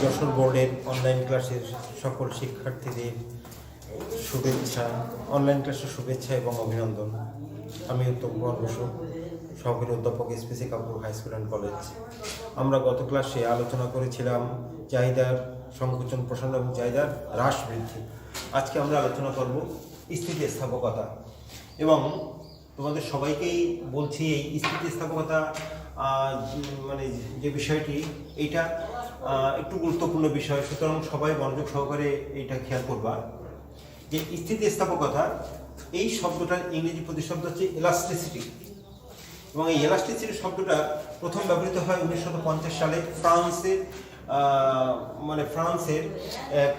যশোর বোর্ডের অনলাইন ক্লাসের সকল শিক্ষার্থীদের শুভেচ্ছা, অনলাইন ক্লাসের শুভেচ্ছা এবং অভিনন্দন। আমি উত্তম কুমার বসু, সহকারী অধ্যাপক SPC Kapoor high school and college. আমরা গত ক্লাসে আলোচনা করেছিলাম চাহিদার সংকোচন প্রসারণ এবং চাহিদার হ্রাস বৃদ্ধি। আজকে আমরা আলোচনা করব স্থিতিস্থাপকতা, এবং তোমাদের সবাইকেই বলছি এই স্থিতিস্থাপকতা মানে যে বিষয়টি, এইটা একটু গুরুত্বপূর্ণ বিষয়, সুতরাং সবাই মনোযোগ সহকারে এইটা খেয়াল করবা যে স্থিতিস্থাপকতা এই শব্দটার ইংরেজি প্রতিশব্দ হচ্ছে এলাস্টিসিটি, এবং এই এলাস্টিসিটি শব্দটা প্রথম ব্যবহৃত হয় 1950 সালে ফ্রান্সের এক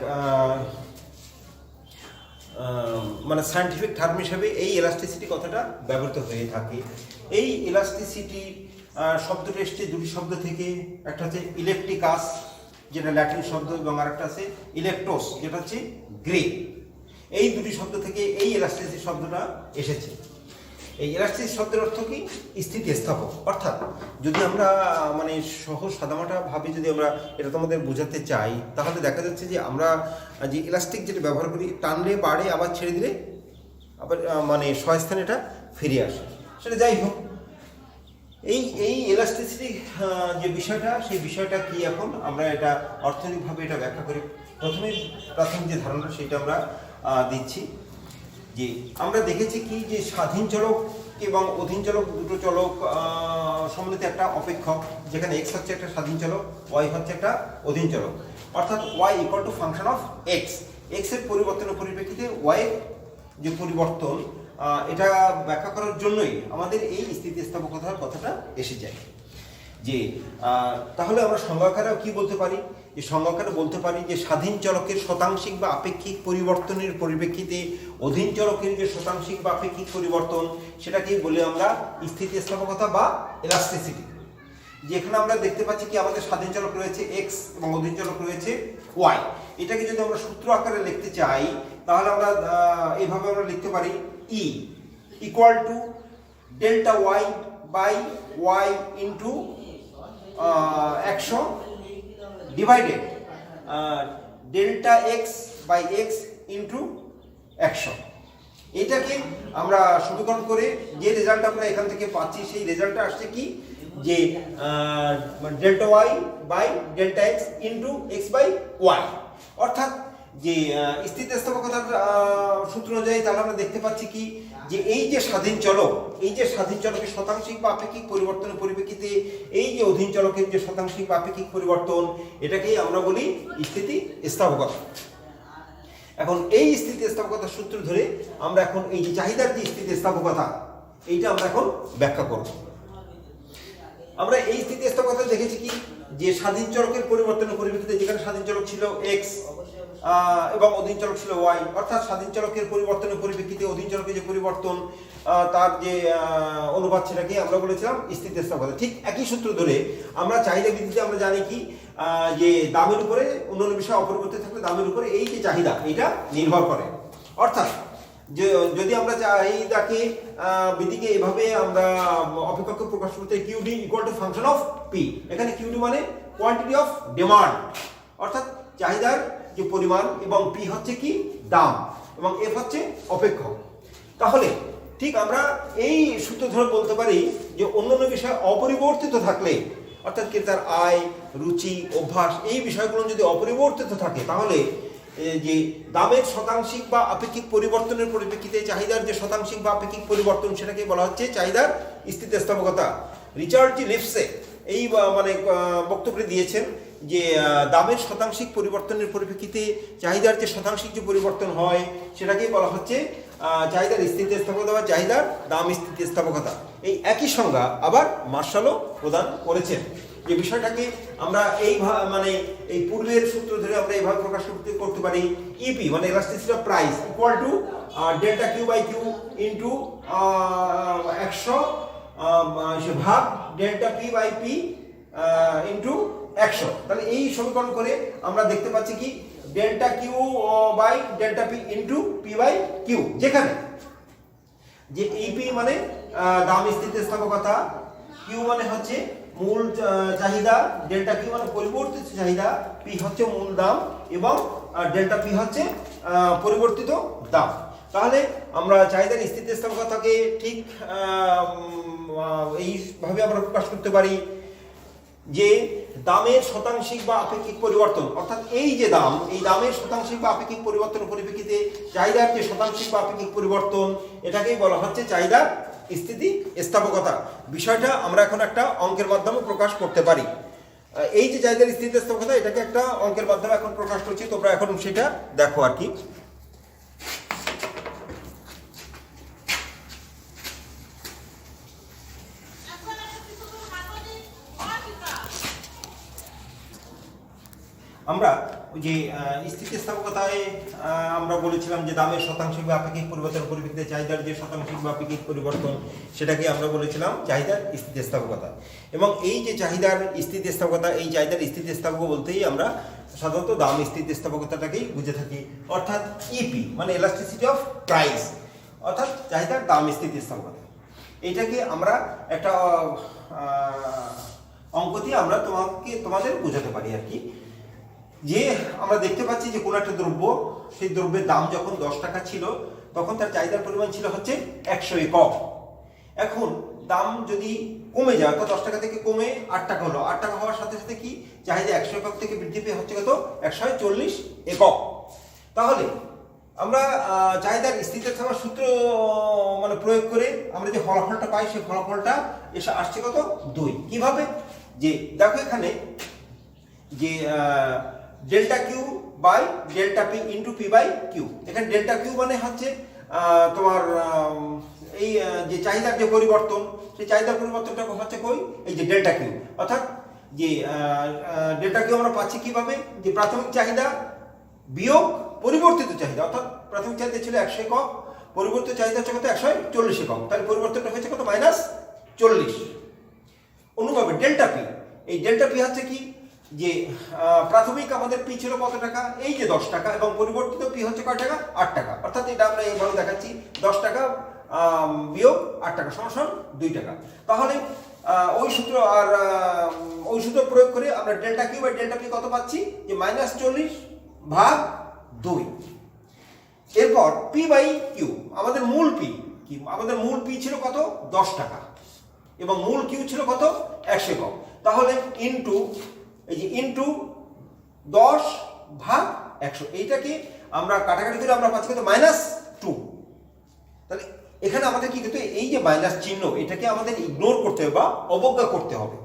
সায়েন্টিফিক টার্ম হিসেবে এই এলাস্টিসিটি কথাটা ব্যবহৃত হয়ে থাকে। এই এলাস্টিসিটি শব্দটা এসছে দুটি শব্দ থেকে, একটা হচ্ছে ইলেকট্রিকাস যেটা ল্যাটিন শব্দ, এবং আরেকটা আছে ইলেকট্রোস যেটা হচ্ছে গ্রিক। এই দুটি শব্দ থেকে এই এলাস্টিসিটি শব্দটা এসেছে। এই এলাস্টিসিটি শব্দের অর্থ কি? স্থিতিস্থাপক। অর্থাৎ যদি আমরা সহজ সাদামাটা ভাবে যদি আমরা এটা তোমাদের বোঝাতে চাই, তাহলে দেখা যাচ্ছে যে আমরা যে ইলাস্টিক যেটা ব্যবহার করি, টানলে বাড়ে, আবার ছেড়ে দিলে আবার স্বস্থানে এটা ফিরে আসে। সেটা যাই হোক, এই এলাস্টিসিটি যে বিষয়টা, সেই বিষয়টা কি এখন আমরা এটা অর্থনৈতিকভাবে এটা ব্যাখ্যা করি। প্রথমে প্রাথমিক যে ধারণা সেটা আমরা দিচ্ছি যে আমরা দেখেছি কি যে স্বাধীন চলক এবং অধীন চলক দুটো চলক সম্মিলিত একটা অপেক্ষক, যেখানে এক্স হচ্ছে একটা স্বাধীন চলক, ওয়াই হচ্ছে একটা অধীন চলক। অর্থাৎ y equal to function of x. X এর পরিবর্তনের পরিপ্রেক্ষিতে ওয়াই যে পরিবর্তন, এটা ব্যাখ্যা করার জন্যই আমাদের এই স্থিতিস্থাপকতার কথাটা এসে যায়। যে তাহলে আমরা সংজ্ঞাকারে কি বলতে পারি? যে সংজ্ঞাকারে বলতে পারি যে স্বাধীন চলকের শতাংশিক বা আপেক্ষিক পরিবর্তনের পরিপ্রেক্ষিতে অধীন চলকের যে শতাংশিক বা আপেক্ষিক পরিবর্তন, সেটাকেই বলি আমরা স্থিতিস্থাপকতা বা এলাস্টিসিটি। যেখানে আমরা দেখতে পাচ্ছি কি আমাদের স্বাধীন চলক রয়েছে এক্স এবং অধীন চলক রয়েছে ওয়াই। এটাকে যদি আমরা সূত্র আকারে লিখতে চাই, তাহলে আমরা এইভাবে আমরা লিখতে পারি e equal to delta y by y into 100 divided delta x by x into 100। এটাকে আমরা সমীকরণ করে যে রেজাল্ট আমরা এখান থেকে পাচ্ছি, সেই রেজাল্টটা আসছে কি যে delta y by delta x into x by y. অর্থাৎ যে স্থিতিস্থাপকতার সূত্র অনুযায়ী তাহলে আমরা দেখতে পাচ্ছি কি যে এই যে স্বাধীন চলক, এই যে স্বাধীন চলকের শতাংশিক বা আপেক্ষিক পরিবর্তনের পরিপ্রেক্ষিতে এই যে অধীন চলকের যে শতাংশিক বা আপেক্ষিক পরিবর্তন, এটাকেই আমরা বলি স্থিতিস্থাপকতা। এখন এই স্থিতিস্থাপকতার সূত্র ধরে আমরা এখন এই যে চাহিদার যে স্থিতিস্থাপকতা, এইটা আমরা এখন ব্যাখ্যা করব। আমরা এই স্থিতিস্থাপকতা দেখেছি কি যে স্বাধীন চলকের পরিবর্তনের পরিপ্রেক্ষিতে, যেখানে স্বাধীন চলক ছিল এক্স এবং অধীন চলক ছিল ওয়াই, অর্থাৎ স্বাধীন চলকের পরিবর্তনের পরিপ্রেক্ষিতে অধীন চলকের যে পরিবর্তন, তার যে অনুপাত, সেটাকে আমরা বলেছিলাম স্থিতিস্থাপকতা। ঠিক একই সূত্র ধরে আমরা চাহিদা বৃদ্ধিতে আমরা জানি কি যে দামের উপরে, অন্যান্য বিষয় অপরিবর্তিত থাকলে দামের উপরে এই যে চাহিদা, এটা নির্ভর করে। অর্থাৎ যদি আমরা চাহিদাকে বৃদ্ধিকে এভাবে আমরা অপেক্ষককে প্রকাশ করতে, QD equal to function of P. এখানে কিউডি মানে কোয়ান্টিটি অফ ডিমান্ড, অর্থাৎ চাহিদার যে পরিমাণ, এবং পি হচ্ছে কি দাম, এবং এফ হচ্ছে অপেক্ষক। তাহলে ঠিক আমরা এই সূত্র ধরে বলতে পারি যে অন্যান্য বিষয় অপরিবর্তিত থাকলে, অর্থাৎ ক্রেতার আয়, রুচি, অভ্যাস, এই বিষয়গুলো যদি অপরিবর্তিত থাকে, তাহলে যে দামের শতাংশিক বা আপেক্ষিক পরিবর্তনের পরিপ্রেক্ষিতে চাহিদার যে শতাংশিক বা আপেক্ষিক পরিবর্তন, সেটাকে বলা হচ্ছে চাহিদার স্থিতিস্থাপকতা। রিচার্ড জি লিপসে এই বক্তব্য দিয়েছেন যে দামের শতাংশিক পরিবর্তনের পরিপ্রেক্ষিতে চাহিদার যে শতাংশিক যে পরিবর্তন হয়, সেটাকেই বলা হচ্ছে চাহিদার স্থিতিস্থাপকতা বা চাহিদার দাম স্থিতিস্থাপকতা। এই একই সংজ্ঞা আবার মার্শালও প্রদান করেছেন। যে বিষয়টাকে আমরা এই পূর্বের সূত্র ধরে আমরা এইভাবে প্রকাশ করতে পারি, ইপি মানে elasticity of price equal to delta q by q into 100 ভাগ delta p by p into 100। তাহলে এই সমীকরণ করে আমরা দেখতে পাচ্ছি কি delta q by delta p into p by q, যেখানে যে ইপি মানে দাম স্থিতিস্থাপকতা, কিউ মানে হচ্ছে মূল চাহিদা, ডেল্টা কিউ মানে পরিবর্তিত চাহিদা, পি হচ্ছে মূল দাম এবং ডেল্টা পি হচ্ছে পরিবর্তিত দাম। তাহলে আমরা চাহিদার স্থিতিস্থাপকতাকে ঠিক এইভাবে আমরা প্রকাশ করতে পারি যে দামের শতাংশিক বা আপেক্ষিক পরিবর্তন, অর্থাৎ এই যে দাম, এই দামের শতাংশিক বা আপেক্ষিক পরিবর্তনের পরিপ্রেক্ষিতে চাহিদার যে শতাংশিক বা আপেক্ষিক পরিবর্তন, এটাকেই বলা হচ্ছে চাহিদার স্থিতিস্থাপকতা। বিষয়টা আমরা এখন একটা অঙ্কের মাধ্যমে প্রকাশ করতে পারি। এই যে চাহিদার স্থিতিস্থাপকতা, এটাকে একটা অঙ্কের মাধ্যমে এখন প্রকাশ করছি, তোমরা এখন সেটা দেখো আর কি। আমরা যে স্থিতিস্থাপকতায় আমরা বলেছিলাম যে দামের শতাংশিক বা আপেক্ষিক পরিবর্তনের পরিপ্রেক্ষিতে চাহিদার যে শতাংশিক বা আপেক্ষিক পরিবর্তন, সেটাকে আমরা বলেছিলাম চাহিদার স্থিতিস্থাপকতা। এবং এই যে চাহিদার স্থিতিস্থাপকতা, এই চাহিদার স্থিতিস্থাপক বলতেই আমরা সাধারণত দাম স্থিতিস্থাপকতাটাকেই বুঝে থাকি, অর্থাৎ ইপি মানে ইলাস্টিসিটি অফ প্রাইস, অর্থাৎ চাহিদার দাম স্থিতিস্থাপকতা। এইটাকে আমরা একটা অঙ্ক দিয়ে আমরা তোমাদের বোঝাতে পারি আর কি। যে আমরা দেখতে পাচ্ছি যে কোনো একটা দ্রব্য, সেই দ্রব্যের দাম যখন 10 টাকা ছিল, তখন তার চাহিদার পরিমাণ ছিল হচ্ছে 100 একক। এখন দাম যদি কমে যায়, তো 10 টাকা থেকে কমে 8 টাকা হলো, 8 টাকা হওয়ার সাথে সাথে কি চাহিদা 100 একক থেকে বৃদ্ধি পেয়ে হচ্ছে কত, 140 একক। তাহলে আমরা চাহিদার স্থিতিস্থাপকতার সূত্র মানে প্রয়োগ করে আমরা যে ফলাফলটা পাই, সেই ফলাফলটা এসে আসছে কত, 2। কিভাবে? যে দেখো এখানে যে delta q by delta p into p by q. এখানে ডেল্টা কিউ মানে হচ্ছে তোমার এই যে চাহিদার যে পরিবর্তন, সেই চাহিদার পরিবর্তনটা হচ্ছে কই, এই যে ডেল্টা কিউ। অর্থাৎ যে ডেল্টা কিউ আমরা পাচ্ছি কিভাবে, যে প্রাথমিক চাহিদা বিয়োগ পরিবর্তিত চাহিদা, অর্থাৎ প্রাথমিক চাহিদা ছিল 100 একক, পরিবর্তিত চাহিদা হচ্ছে কত, 140 একক, তাহলে পরিবর্তনটা হয়েছে কত, -40। অনুভাবে ডেল্টা পি, এই ডেল্টা পি হচ্ছে কি, যে প্রাথমিক আমাদের পি ছিল কত টাকা, এই যে 10 টাকা, এবং পরিবর্তিত পি হচ্ছে কয় টাকা, 8 টাকা। অর্থাৎ এটা আমরা এইভাবে দেখাচ্ছি, 10 টাকা বিয়োগ 8 টাকা সমান 2 টাকা। তাহলে ওই সূত্র আর ওই সূত্র প্রয়োগ করে আমরা delta q by delta p কত পাচ্ছি, যে -40/2। এরপর পি বাই কিউ, আমাদের মূল পি কি, আমাদের মূল পি ছিল কত, 10 টাকা, এবং মূল কিউ ছিল কত, 100 একক। তাহলে ইনটু এই যে ইনটু 10/100, এইটাকে আমরা কাটাকাটি করে আমরা পাচ্ছি কত, -2। তাহলে এখানে আমাদের কি করতে হবে, এই যে মাইনাস চিহ্ন, এটাকে আমাদের ইগনোর করতে হবে বা অবজ্ঞা করতে হবে।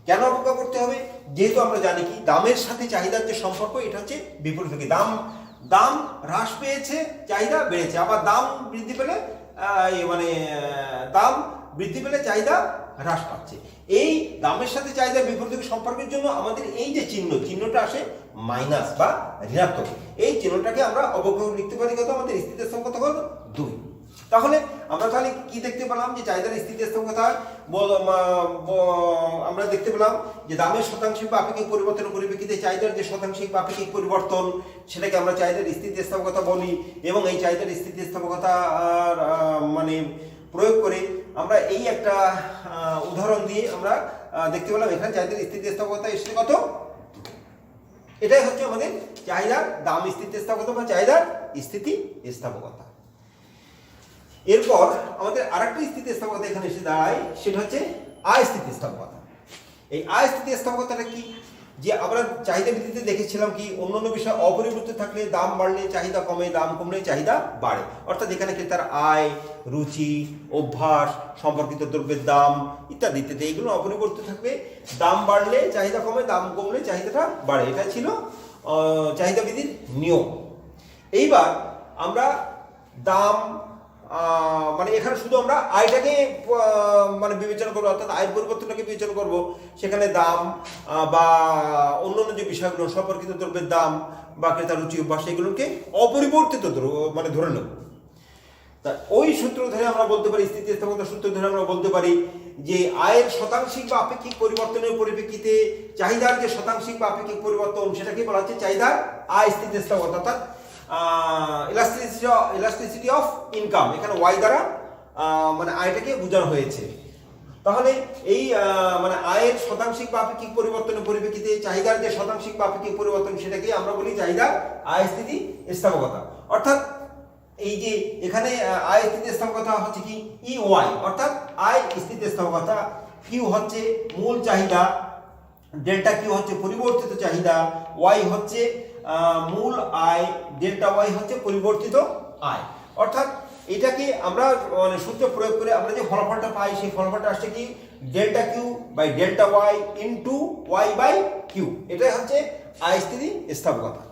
কেন অবজ্ঞা করতে হবে? যেহেতু আমরা জানি কি দামের সাথে চাহিদার যে সম্পর্ক, এটা হচ্ছে বিপরীতমুখী। দাম হ্রাস পেয়েছে, চাহিদা বেড়েছে, আবার দাম বৃদ্ধি পেলে দাম বৃদ্ধি পেলে চাহিদা হ্রাস পাচ্ছে। এই দামের সাথে চাহিদার বিপরীত সম্পর্কের জন্য আমাদের এই যে চিহ্নটা আসে মাইনাস বা ঋণাত্মক, এই চিহ্নটাকে আমরা অবজ্ঞা লিখতে পারি কত, আমাদের স্থিতিস্থাপকতা কত, 2। তাহলে আমরা তাহলে কি দেখতে পেলাম, যে চাহিদার স্থিতিস্থাপকতা আমরা দেখতে পেলাম যে দামের শতাংশিক বা আপেক্ষিক পরিবর্তনের পরিপ্রেক্ষিতে চাহিদার যে শতাংশিক বা আপেক্ষিক পরিবর্তন, সেটাকে আমরা চাহিদার স্থিতিস্থাপকতা বলি। এবং এই চাহিদার স্থিতিস্থাপকতা মানে প্রয়োগ করে আমরা এই একটা উদাহরণ দিয়ে আমরা দেখতে পেলাম এখানে চাহিদার স্থিতিস্থাপকতা এসেছে কত, এটাই হচ্ছে আমাদের চাহিদার দাম স্থিতিস্থাপকতা বা চাহিদার স্থিতিস্থাপকতা। এরপর আমাদের আরেকটা স্থিতিস্থাপকতা এখানে এসে দাঁড়ায়, সেটা হচ্ছে আয় স্থিতিস্থাপকতা। এই আয় স্থিতিস্থাপকতাটা কি, যে আমরা চাহিদা ভিত্তিতে দেখেছিলাম কি, অন্যান্য বিষয় অপরিবর্তিত থাকলে দাম বাড়লে চাহিদা কমে, দাম কমলে চাহিদা বাড়ে। অর্থাৎ এখানে ক্রেতার আয়, রুচি, অভ্যাস, সম্পর্কিত দ্রব্যের দাম ইত্যাদি ইত্যাদি এগুলো অপরিবর্তিত থাকবে, দাম বাড়লে চাহিদা কমে, দাম কমলে চাহিদাটা বাড়ে। এটা ছিল চাহিদা বিধির নিয়ম। এইবার আমরা দাম মানে এখানে শুধু আমরা আয়টাকে মানে বিবেচনা করবো, অর্থাৎ আয়ের পরিবর্তনটাকে বিবেচনা করব। সেখানে দাম বা অন্যান্য যে বিষয়গুলো সম্পর্কিত দ্রব্যের দাম বা ক্রেতার রুচি অভ্যাস, এগুলোকে অপরিবর্তিত মানে ধরে নেব। তা ওই সূত্র ধরে আমরা বলতে পারি, স্থিতিস্থাপকতার সূত্র ধরে আমরা বলতে পারি যে আয়ের শতাংশিক বা আপেক্ষিক পরিবর্তনের পরিপ্রেক্ষিতে চাহিদার যে শতাংশিক বা আপেক্ষিক পরিবর্তন, সেটাকে বলা হচ্ছে চাহিদার আয় স্থিতিস্থাপকতা, অর্থাৎ ইলাস্টিসিটি অফ ইনকাম। এখানে ওয়াই দ্বারা মানে আয়টাকে বোঝানো হয়েছে। তাহলে এই মানে আয়ের শতাংশিক বা আপেক্ষিক পরিবর্তনের পরিপ্রেক্ষিতে চাহিদার যে শতাংশিক বা আপেক্ষিক পরিবর্তন সেটাকে আমরা বলি চাহিদা আয় স্থিতি স্থাবকতা। অর্থাৎ এই যে এখানে আয় স্থিতিস্থাপকতা হচ্ছে কি ই ওয়াই, অর্থাৎ আয় স্থিতিস্থাপকতা, কিউ হচ্ছে মূল চাহিদা, ডেল্টা কিউ হচ্ছে পরিবর্তিত চাহিদা, ওয়াই হচ্ছে মূল আয়, ডেল্টা ওয়াই হচ্ছে পরিবর্তিত আয়। অর্থাৎ এটাকে আমরা মানে সূত্র প্রয়োগ করে আমরা যে ফলাফলটা পাই সেই ফলাফলটা আসছে কি delta q by delta y into y by q, এটাই হচ্ছে আয় স্থিতিস্থাপকতা।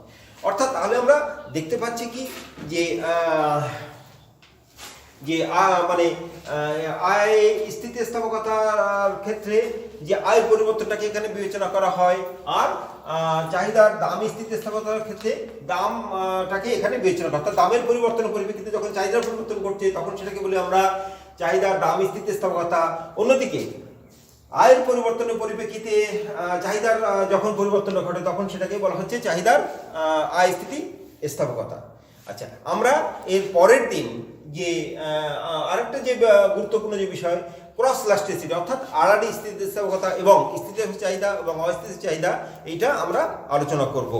অর্থাৎ তাহলে আমরা দেখতে পাচ্ছি কি যে মানে আয় স্থিতিস্থাপকতার ক্ষেত্রে যে আয় পরিবর্তনটাকে এখানে বিবেচনা করা হয়, আর চাহিদার দাম স্থিতিস্থাপকতার ক্ষেত্রে দামটাকে এখানে বিবেচনা করা, অর্থাৎ দামের পরিবর্তনের পরিপ্রেক্ষিতে যখন চাহিদার পরিবর্তন ঘটছে তখন সেটাকে বলি আমরা চাহিদার দাম স্থিতিস্থাপকতা। অন্যদিকে আয়ের পরিবর্তনের পরিপ্রেক্ষিতে চাহিদার যখন পরিবর্তন ঘটে তখন সেটাকে বলা হচ্ছে চাহিদার আয় স্থিতিস্থাপকতা। আচ্ছা, আমরা এর পরের দিন যে আরেকটা যে গুরুত্বপূর্ণ যে বিষয় ক্রস ইলাস্টিসিটি, অর্থাৎ আড়াআড়ি স্থিতিস্থাপকতা এবং স্থিতিশীল চাহিদা এবং অস্থিতিশীল চাহিদা, এইটা আমরা আলোচনা করব।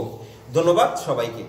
ধন্যবাদ সবাইকে।